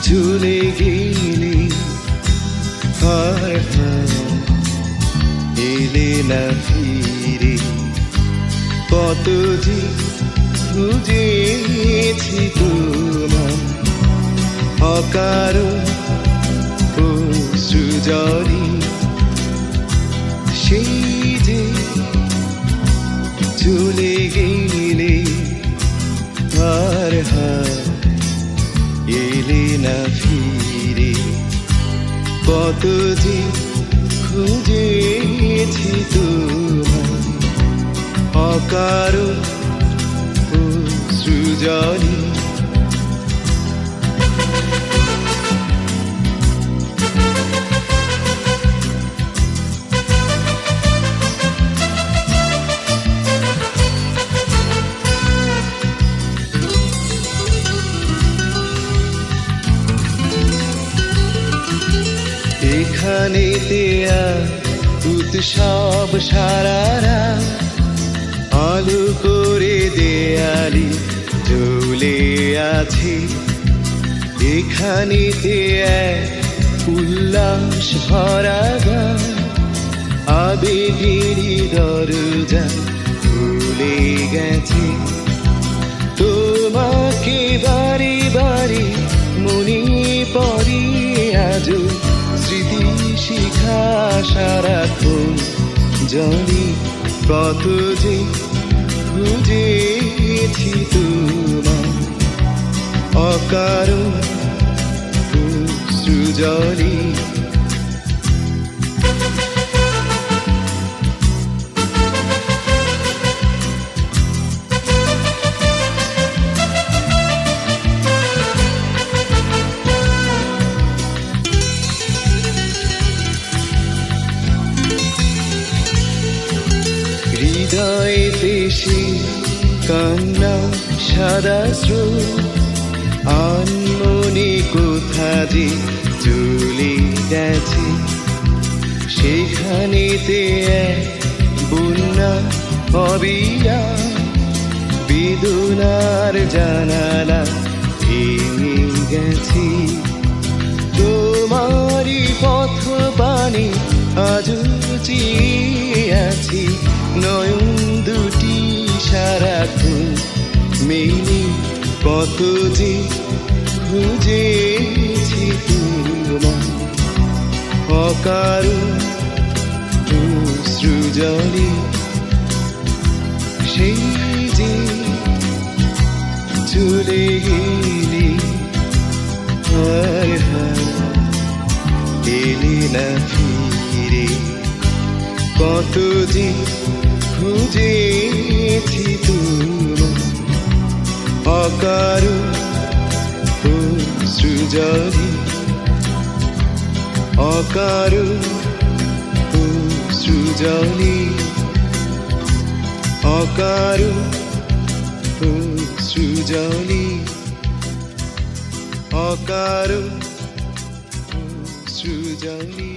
চলে গেলে আর এলে না ফিরে। কত যে খুঁজেছি তোমার অকারণ অশ্রুজলে, সেই যে চলে গেলে আর এলে না ফিরে। কত যে খুঁজেছি তোমার অকারণ অশ্রুজলে। এখানেতে উৎসব সারারা আলো করে দেয়ালি জ্বলে আছে। এখানেতে উল্লাস ভরা গান, আবেগেরই দরজা খুলে গেছে। তোমাকে বারে বারে মনে পড়ে আজও, স্মৃতি শিখা সারাক্ষণ জানি। কত যে খুঁজেছি তোমার অকারণ অশ্রুজলে। হৃদয়েতে সে কান্না সাদা স্রোত, আনমনে কোথা যে চলে গেছে। সেখানেতে বন্যা অবিরাম বেদনার জানালা ভেঙে গেছে। তোমারই পথ পানে আজও চেয়ে আছি, নয়ন দুটি সারাক্ষণ মেলে। কত যে খুঁজেছি তোমার অকারণ অশ্রুজলে, সেই যে চলে গেলে আর এলে না ফিরে। কত যে খুঁজেছি তোমার অকারণ অশ্রুজলে, অকারণ অশ্রুজলে, অকারণ অশ্রুজলে, অকারণ অশ্রুজলে।